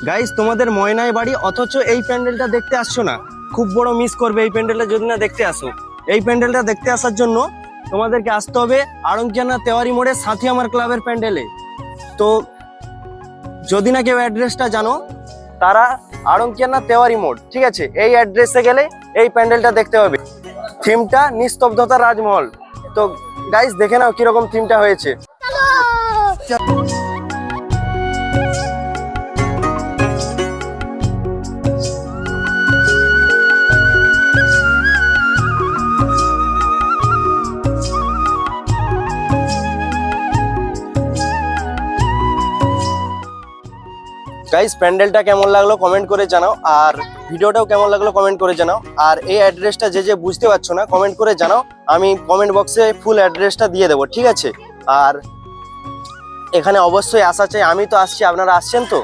Guys তোমাদের ময়নায় বাড়ি অথচ এই প্যান্ডেলটা দেখতে আসছো না, খুব বড় মিস করবে এই প্যান্ডেলটা যদি না দেখতে আসো। এই প্যান্ডেলটা দেখতে আসার জন্য তোমাদেরকে আসতে হবে আড়ংকিয়ানা তেওয়ারি মোড়ে সাথী আমার ক্লাবের প্যান্ডেলে। তো যদি না কেউ অ্যাড্রেসটা জানো তারা আড়ংকিয়ানা তেওয়ারি মোড়, ঠিক আছে, এই অ্যাড্রেসে গেলে এই প্যান্ডেলটা দেখতে হবে। থিমটা নিস্তব্ধতা রাজমহল। তো গাইস দেখে নাও কিরকম থিমটা হয়েছে। গাইস প্যান্ডেলটা কেমন লাগলো কমেন্ট করে জানাও, আর ভিডিওটাও কেমন লাগলো কমেন্ট করে জানাও। আর এই অ্যাড্রেসটা যে যে বুঝতে পারছো না কমেন্ট করে জানাও, আমি কমেন্ট বক্সে ফুল অ্যাড্রেসটা দিয়ে দেবো, ঠিক আছে। আর এখানে অবশ্যই আসা চাই, আমি তো আসছি, আপনারা আসছেন তো?